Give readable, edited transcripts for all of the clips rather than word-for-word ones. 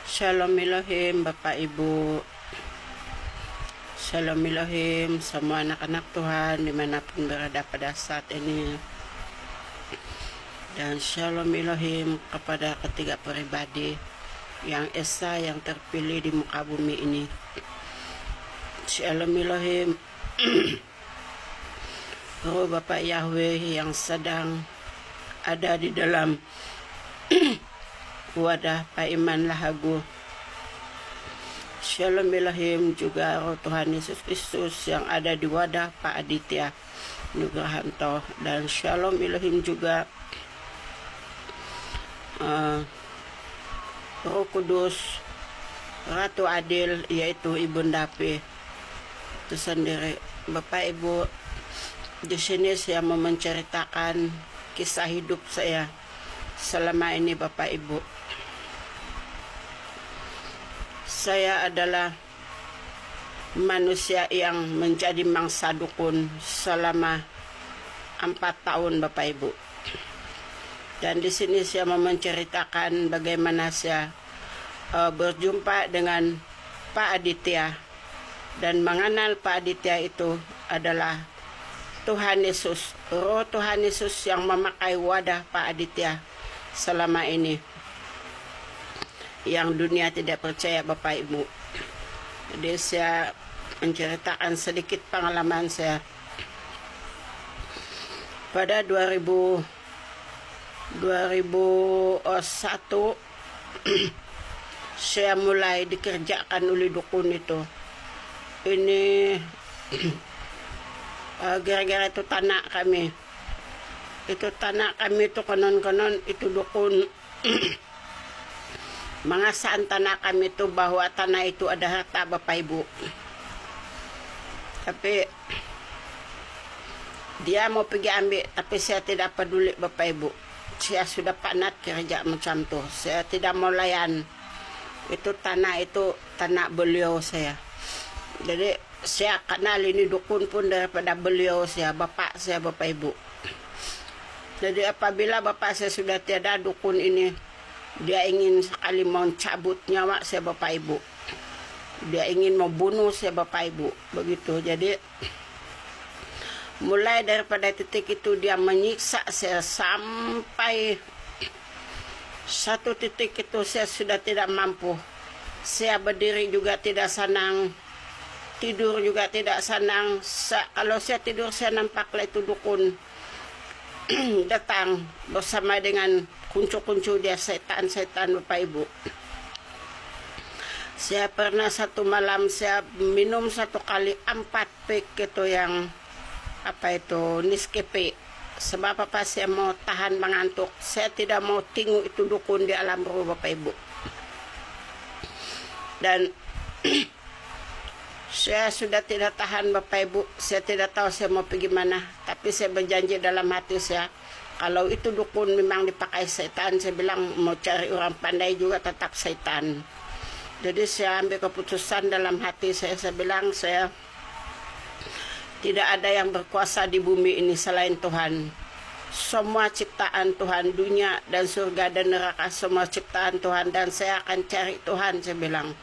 Shalom Elohim, Bapak Ibu. Shalom Elohim, semua anak-anak Tuhan dimanapun berada pada saat ini. Dan Shalom Elohim kepada ketiga pribadi yang esa yang terpilih di muka bumi ini. Shalom Elohim, Roh Bapak Yahweh yang sedang ada di dalam wadah Pak Iman Lahagu. Shalom Elohim juga Roh Tuhan Yesus Kristus yang ada di wadah Pak Aditya Nugrahanto. Dan Shalom Elohim juga Roh Kudus Ratu Adil, yaitu Ibu Ndapi itu sendiri. Bapak Ibu, di sini saya mau menceritakan kisah hidup saya selama ini. Bapak Ibu, saya adalah manusia yang menjadi mangsa dukun selama 4 tahun, Bapak Ibu. Dan di sini saya mau menceritakan bagaimana saya berjumpa dengan Pak Aditya dan mengenal Pak Aditya itu adalah Tuhan Yesus, Roh Tuhan Yesus yang memakai wadah Pak Aditya selama ini, yang dunia tidak percaya, Bapak Ibu. Jadi saya menceritakan sedikit pengalaman saya. Pada 2001 saya mulai dikerjakan oleh dukun itu. Ini gara-gara itu tanah kami. Itu tanah kami itu konon-konon itu dukun mengasahkan tanah kami itu bahwa tanah itu ada harta, Bapak Ibu. Tapi dia mau pergi ambil, tapi saya tidak peduli, Bapak Ibu. Saya sudah penat kerja macam tuh. Saya tidak mau layan. Itu tanah beliau saya. Jadi saya kenal ini dukun pun daripada beliau saya, bapak saya, Bapak Ibu. Jadi apabila bapak saya sudah tiada, dukun ini dia ingin sekali mencabut nyawa saya, Bapak Ibu. Dia ingin membunuh saya, Bapak Ibu. Begitu. Jadi mulai daripada titik itu dia menyiksa saya sampai satu titik itu saya sudah tidak mampu. Saya berdiri juga tidak senang, tidur juga tidak senang. Kalau saya tidur saya nampaklah itu dukun datang bersama dengan kuncu-kuncu dia, setan-setan, Bapak Ibu. Saya pernah satu malam saya minum 1 kali 4 pek itu yang Nescafe. Sebab apa? Saya mau tahan mengantuk. Saya tidak mau tengok itu dukun di alam roh, Bapak Ibu. Dan saya sudah tidak tahan, Bapak Ibu. Saya tidak tahu saya mau pergi mana. Tapi saya berjanji dalam hati saya, kalau itu dukun memang dipakai setan, saya bilang mau cari orang pandai juga tetap setan. Jadi saya ambil keputusan dalam hati saya bilang saya tidak ada yang berkuasa di bumi ini selain Tuhan. Semua ciptaan Tuhan, dunia dan surga dan neraka, semua ciptaan Tuhan, dan saya akan cari Tuhan, saya bilang.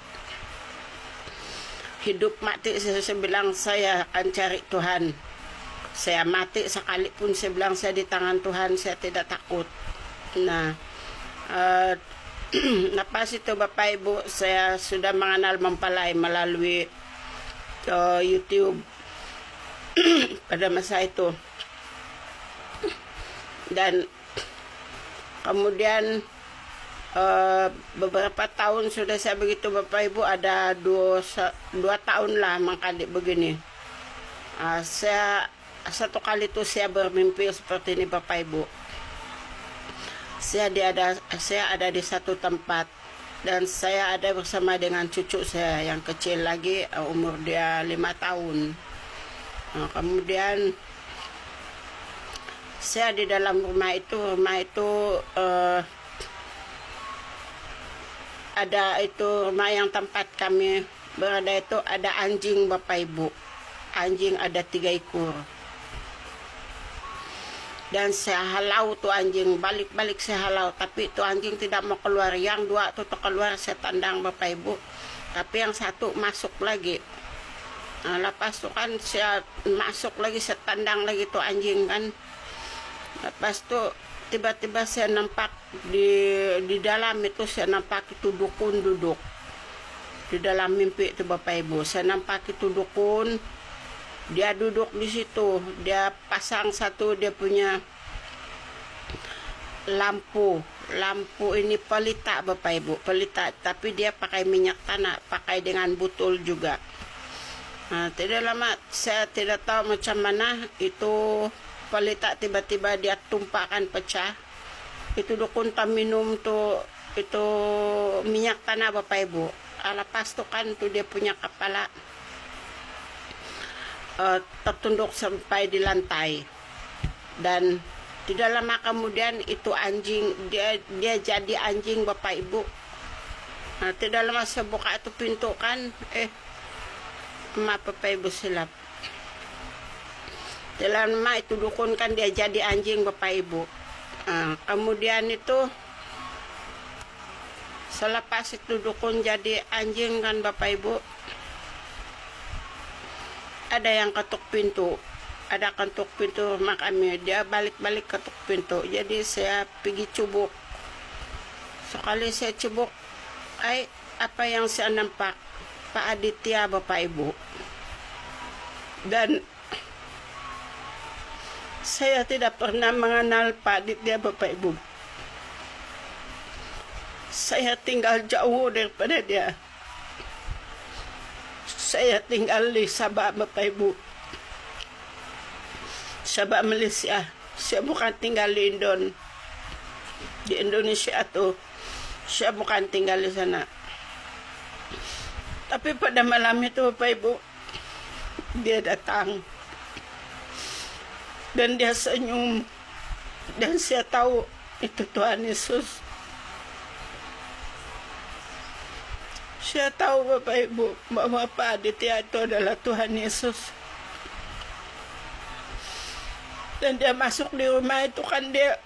Hidup mati saya bilang saya akan cari Tuhan. Saya mati sekalipun saya bilang saya di tangan Tuhan, saya tidak takut. Nah, lepas itu Bapak Ibu, saya sudah mengenal mempelai melalui YouTube pada masa itu. Dan kemudian beberapa tahun sudah saya begitu, Bapak Ibu. Ada 2 tahun lah mengkali begini. Saya 1 kali itu saya bermimpi seperti ini, Bapak Ibu. Saya ada di satu tempat dan saya ada bersama dengan cucu saya yang kecil lagi, umur dia 5 tahun. Nah, kemudian saya di dalam rumah itu ada itu rumah yang tempat kami berada itu ada anjing, Bapak Ibu. Anjing ada 3 ekor. Dan saya halau tuh anjing, balik-balik saya halau, tapi itu anjing tidak mau keluar. Yang dua tuh keluar, saya tandang Bapak Ibu, tapi yang satu masuk lagi. Nah, lepas tuh kan saya masuk lagi, saya tandang lagi tuh anjing kan. Lepas tuh tiba-tiba saya nampak di dalam itu, saya nampak itu dukun duduk di dalam mimpi itu Bapak Ibu. Saya nampak itu dukun, dia duduk di situ, dia pasang satu, dia punya lampu ini pelita Bapak Ibu, pelita, tapi dia pakai minyak tanah, pakai dengan botol juga. Nah, tidak lama, saya tidak tahu macam mana itu pelita tiba-tiba dia tumpahkan pecah. Itu dukun tak minum tuh itu minyak tanah Bapak Ibu. Lepas tuh kan tuh dia punya kepala tertunduk sampai di lantai, dan tidak lama kemudian itu anjing dia jadi anjing Bapak Ibu. Nah, tidak lama saya buka itu pintu kan, maaf Bapak Ibu silap. Tidak lama itu dukun kan dia jadi anjing Bapak Ibu. Kemudian itu selepas itu dukun jadi anjing kan Bapak Ibu, ada yang ketuk pintu, ada ketuk pintu rumah kami, dia balik-balik ketuk pintu. Jadi saya pergi cubuk. Sekali saya cubuk, apa yang saya nampak? Pak Aditya Bapak Ibu. Dan saya tidak pernah mengenal Pak Aditya Bapak Ibu. Saya tinggal jauh daripada dia. Saya tinggal di Sabah Bapak Ibu, Sabah Malaysia. Saya bukan tinggal di Indonesia tuh. Saya bukan tinggal di sana. Tapi pada malam itu Bapak Ibu, dia datang dan dia senyum, dan saya tahu itu Tuhan Yesus. Saya tahu Bapak Ibu bahwa Pak Aditya itu adalah Tuhan Yesus. Dan dia masuk di rumah itu kan, dia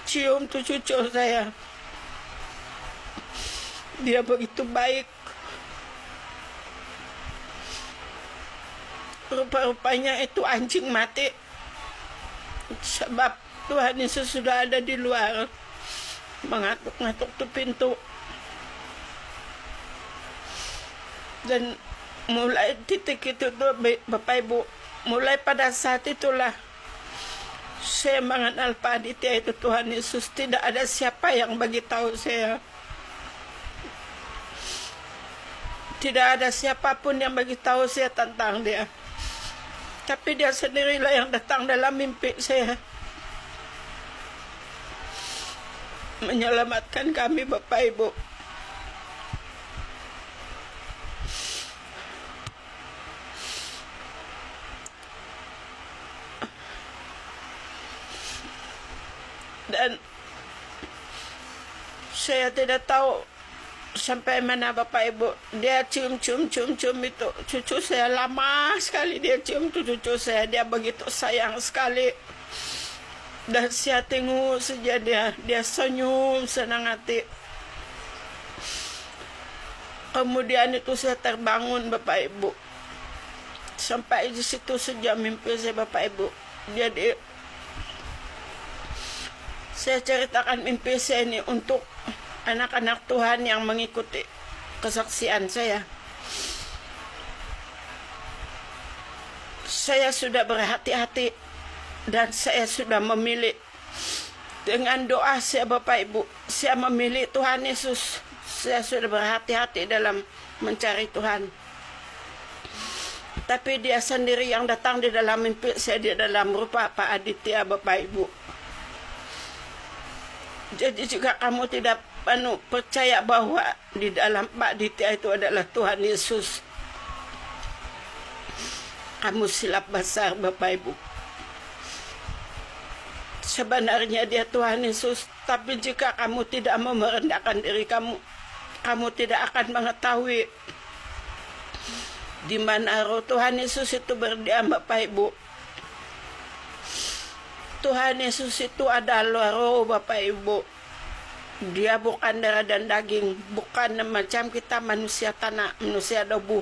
cium tuh cucu saya. Dia begitu baik. Rupa-rupanya itu anjing mati. Sebab Tuhan Yesus sudah ada di luar, mengatuk-ngatuk tuh pintu. Dan mulai titik itu tuh Bapak Ibu, mulai pada saat itulah saya mengenal Pak Aditya itu Tuhan Yesus. Tidak ada siapa yang bagi tahu saya. Tidak ada siapapun yang bagi tahu saya tentang dia. Tapi dia sendirilah yang datang dalam mimpi saya, menyelamatkan kami Bapak Ibu. Dan saya tidak tahu sampai mana Bapak Ibu, dia cium itu cucu saya. Lama sekali dia cium tuh cucu saya, dia begitu sayang sekali. Dan saya tengok saja dia senyum senang hati. Kemudian itu saya terbangun Bapak Ibu. Sampai di situ saja mimpi saya Bapak Ibu. Jadi saya ceritakan mimpi saya ini untuk anak-anak Tuhan yang mengikuti kesaksian saya. Saya sudah berhati-hati dan saya sudah memilih. Dengan doa saya Bapak Ibu, saya memilih Tuhan Yesus. Saya sudah berhati-hati dalam mencari Tuhan. Tapi dia sendiri yang datang di dalam mimpi saya, di dalam rupa Pak Aditya Bapak Ibu. Jadi jika kamu tidak percaya bahwa di dalam Pak Aditya itu adalah Tuhan Yesus, kamu silap besar Bapak Ibu. Sebenarnya dia Tuhan Yesus, tapi jika kamu tidak mau merendahkan diri kamu, kamu tidak akan mengetahui di mana roh Tuhan Yesus itu berdiam Bapak Ibu. Tuhan Yesus itu adalah roh Bapak Ibu. Dia bukan darah dan daging, bukan macam kita manusia tanah, manusia debu.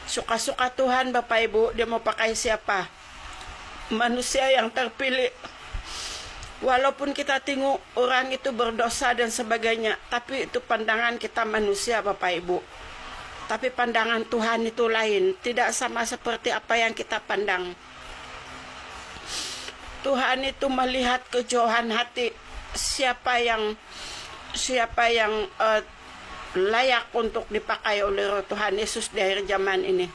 Suka-suka Tuhan Bapak Ibu, dia mau pakai siapa? Manusia yang terpilih. Walaupun kita tengok orang itu berdosa dan sebagainya, tapi itu pandangan kita manusia Bapak Ibu. Tapi pandangan Tuhan itu lain, tidak sama seperti apa yang kita pandang. Tuhan itu melihat kejauhan hati, siapa yang layak untuk dipakai oleh Roh Tuhan Yesus di akhir zaman ini.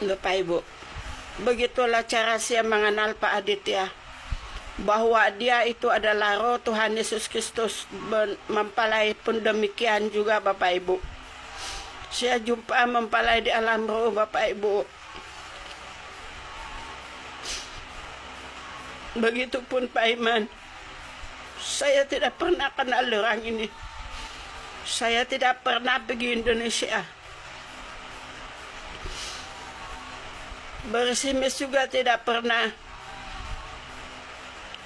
Bapak Ibu, begitulah cara saya mengenal Pak Aditya, bahwa dia itu adalah Roh Tuhan Yesus Kristus. Mempelai pun demikian juga Bapak Ibu. Saya jumpa mempelai di alam roh Bapak Ibu. Begitupun Pak Iman. Saya tidak pernah kenal orang ini. Saya tidak pernah pergi Indonesia. Bersimis juga tidak pernah.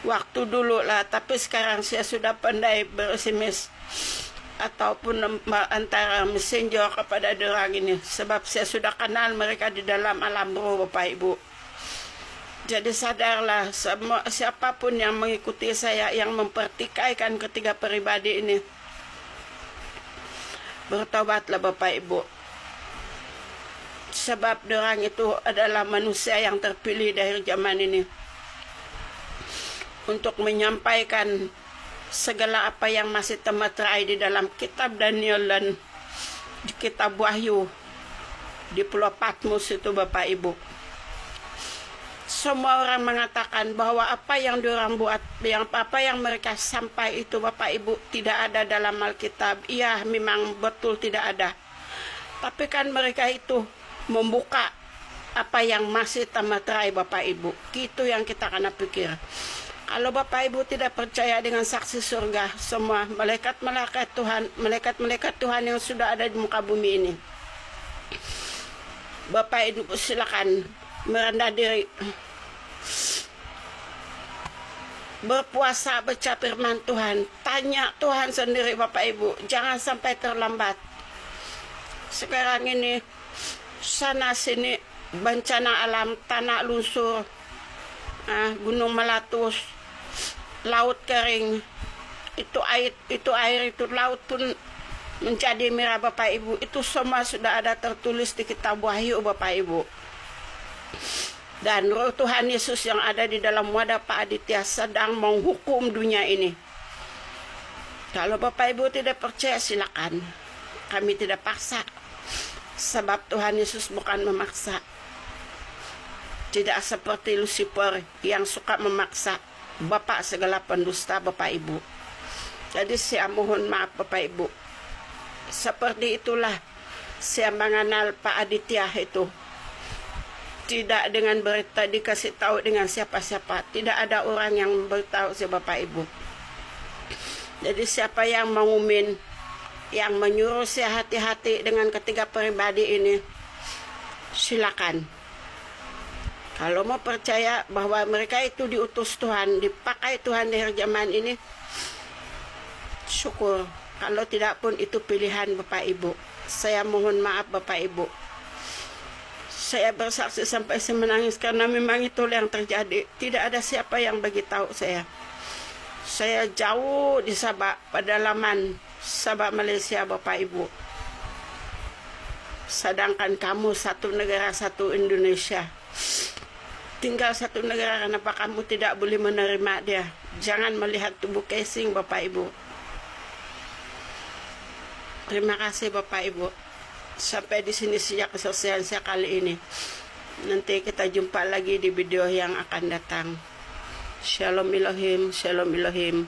Waktu dulu lah, tapi sekarang saya sudah pandai bersimis. Ataupun antara messenger kepada orang ini. Sebab saya sudah kenal mereka di dalam alam roh Bapak Ibu. Jadi sadarlah, siapapun yang mengikuti saya, yang mempertikaikan ketiga pribadi ini, bertobatlah Bapak Ibu. Sebab orang itu adalah manusia yang terpilih dari zaman ini untuk menyampaikan segala apa yang masih termaterai di dalam kitab Daniel dan di kitab Wahyu di Pulau Patmos itu Bapak Ibu. Semua orang mengatakan bahwa apa yang diorang buat, apa yang mereka sampai itu Bapak Ibu tidak ada dalam Alkitab. Iya, memang betul tidak ada. Tapi kan mereka itu membuka apa yang masih termaterai Bapak Ibu. Itu yang kita kena pikir. Kalau Bapak Ibu tidak percaya dengan saksi surga, semua malaikat-malaikat Tuhan yang sudah ada di muka bumi ini, Bapak Ibu silakan merendah diri, berpuasa, baca firman Tuhan, tanya Tuhan sendiri Bapak Ibu, jangan sampai terlambat. Sekarang ini sana sini bencana alam, tanah lunsur, gunung meletus, laut kering, itu air itu laut pun menjadi merah Bapak Ibu. Itu semua sudah ada tertulis di kitab Wahyu Bapak Ibu. Dan Roh Tuhan Yesus yang ada di dalam wadah Pak Aditya sedang menghukum dunia ini. Kalau Bapak Ibu tidak percaya silakan, kami tidak paksa. Sebab Tuhan Yesus bukan memaksa. Tidak seperti Lucifer yang suka memaksa, bapak segala pendusta Bapak Ibu. Jadi saya mohon maaf Bapak Ibu. Seperti itulah saya mengenal Pak Aditya itu. Tidak dengan berita dikasih tahu dengan siapa-siapa. Tidak ada orang yang beritahu si Bapak Ibu. Jadi siapa yang mengumin, yang menyuruh saya hati-hati dengan ketiga pribadi ini, silakan. Kalau mau percaya bahwa mereka itu diutus Tuhan, dipakai Tuhan di zaman ini, syukur. Kalau tidak pun itu pilihan Bapak Ibu. Saya mohon maaf Bapak Ibu. Saya bersaksi sampai saya menangis karena memang itu yang terjadi. Tidak ada siapa yang beritahu saya. Saya jauh di Sabah, pedalaman Sabah Malaysia Bapak Ibu. Sedangkan kamu satu negara, satu Indonesia. Tinggal satu negara, kenapa kamu tidak boleh menerima dia? Jangan melihat tubuh casing Bapak Ibu. Terima kasih Bapak Ibu. Sampai di sini sejak keselesaian saya kali ini. Nanti kita jumpa lagi di video yang akan datang. Shalom Elohim, Shalom Elohim.